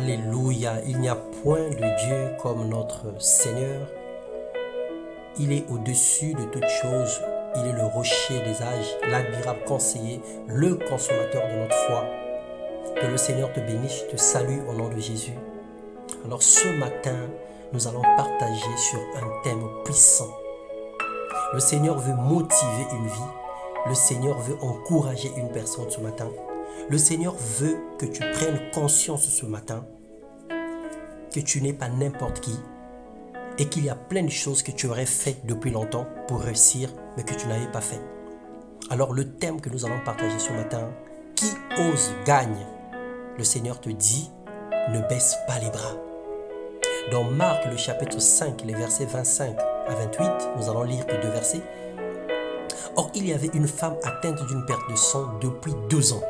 Alléluia, il n'y a point de Dieu comme notre Seigneur. Il est au-dessus de toutes choses. Il est le rocher des âges, l'admirable conseiller, le consommateur de notre foi. Que le Seigneur te bénisse, je te salue au nom de Jésus. Alors ce matin, nous allons partager sur un thème puissant. Le Seigneur veut motiver une vie. Le Seigneur veut encourager une personne ce matin. Le Seigneur veut que tu prennes conscience ce matin que tu n'es pas n'importe qui et qu'il y a plein de choses que tu aurais fait depuis longtemps pour réussir, mais que tu n'avais pas fait. Alors le thème que nous allons partager ce matin, qui ose gagne. Le Seigneur te dit, ne baisse pas les bras. Dans Marc, le chapitre 5, les versets 25 à 28, nous allons lire que 2 versets. Or, il y avait une femme atteinte d'une perte de sang depuis 12 ans.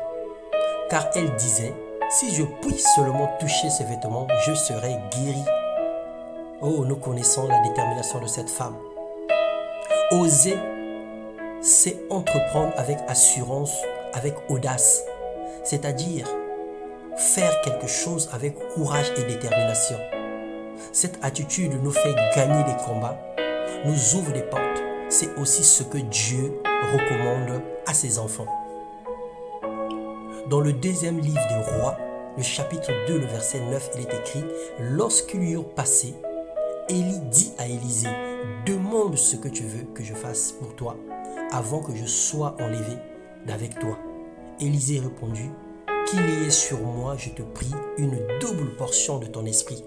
Car elle disait, si je puis seulement toucher ses vêtements, je serai guérie. Oh, nous connaissons la détermination de cette femme. Oser, c'est entreprendre avec assurance, avec audace. C'est-à-dire faire quelque chose avec courage et détermination. Cette attitude nous fait gagner des combats, nous ouvre des portes. C'est aussi ce que Dieu recommande à ses enfants. Dans le deuxième livre des Rois, le chapitre 2, le verset 9, il est écrit « Lorsqu'ils y eurent passé, Élie dit à Élisée, demande ce que tu veux que je fasse pour toi, avant que je sois enlevé d'avec toi. Élisée répondit, qu'il y ait sur moi, je te prie, une double portion de ton esprit.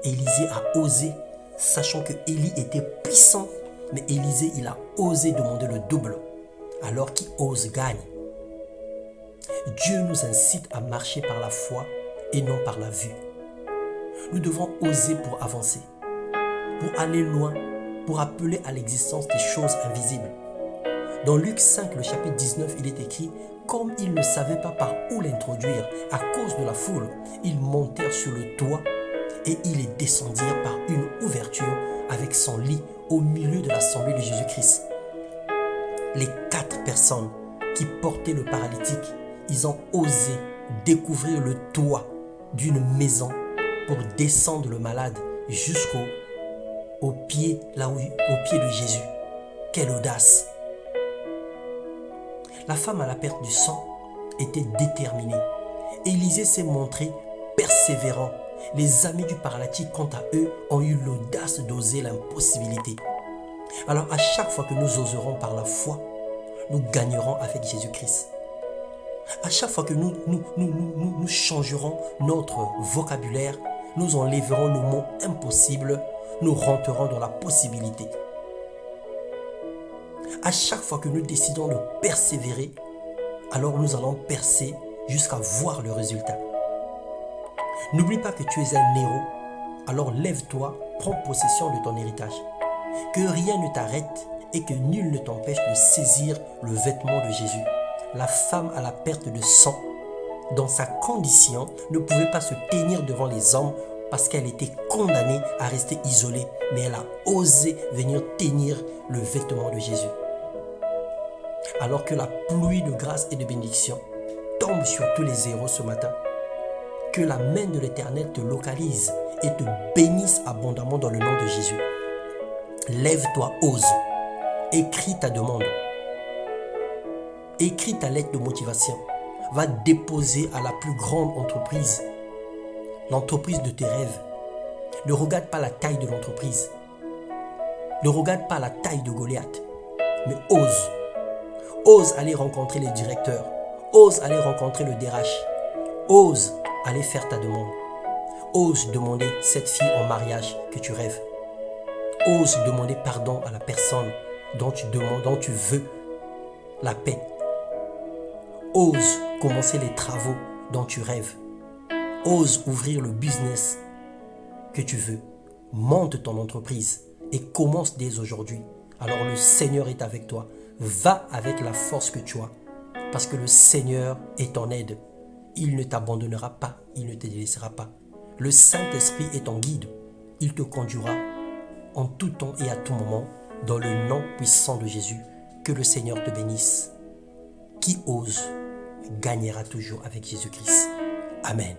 Élisée a osé, sachant que Élie était puissant, mais Élisée, il a osé demander le double. Alors qui ose gagne. Dieu nous incite à marcher par la foi et non par la vue. Nous devons oser pour avancer, pour aller loin, pour appeler à l'existence des choses invisibles. Dans Luc 5, le chapitre 19, il est écrit « Comme ils ne savaient pas par où l'introduire à cause de la foule, ils montèrent sur le toit et ils les descendirent par une ouverture avec son lit au milieu de l'assemblée de Jésus-Christ. » Les 4 personnes qui portaient le paralytique, ils ont osé découvrir le toit d'une maison pour descendre le malade jusqu'au pied de Jésus. Quelle audace! La femme à la perte du sang était déterminée. Élisée s'est montré persévérant. Les amis du paralytique, quant à eux, ont eu l'audace d'oser l'impossibilité. Alors à chaque fois que nous oserons par la foi, nous gagnerons avec Jésus-Christ. À chaque fois que nous changerons notre vocabulaire, nous enlèverons le mot impossible, nous rentrerons dans la possibilité. À chaque fois que nous décidons de persévérer, alors nous allons percer jusqu'à voir le résultat. N'oublie pas que tu es un héros, alors lève-toi, prends possession de ton héritage. Que rien ne t'arrête et que nul ne t'empêche de saisir le vêtement de Jésus. La femme à la perte de sang, dans sa condition, ne pouvait pas se tenir devant les hommes parce qu'elle était condamnée à rester isolée. Mais elle a osé venir tenir le vêtement de Jésus. Alors que la pluie de grâce et de bénédiction tombe sur tous les héros ce matin, que la main de l'Éternel te localise et te bénisse abondamment dans le nom de Jésus. Lève-toi, ose. Écris ta demande. Écris ta lettre de motivation. Va déposer à la plus grande entreprise, l'entreprise de tes rêves. Ne regarde pas la taille de l'entreprise. Ne regarde pas la taille de Goliath. Mais ose. Ose aller rencontrer les directeurs. Ose aller rencontrer le DRH. Ose aller faire ta demande. Ose demander cette fille en mariage que tu rêves. Ose demander pardon à la personne dont tu veux la paix. Ose commencer les travaux dont tu rêves. Ose ouvrir le business que tu veux. Monte ton entreprise et commence dès aujourd'hui. Alors le Seigneur est avec toi. Va avec la force que tu as. Parce que le Seigneur est ton aide. Il ne t'abandonnera pas. Il ne te délaissera pas. Le Saint-Esprit est ton guide. Il te conduira en tout temps et à tout moment dans le nom puissant de Jésus. Que le Seigneur te bénisse. Qui ose gagnera toujours avec Jésus-Christ. Amen.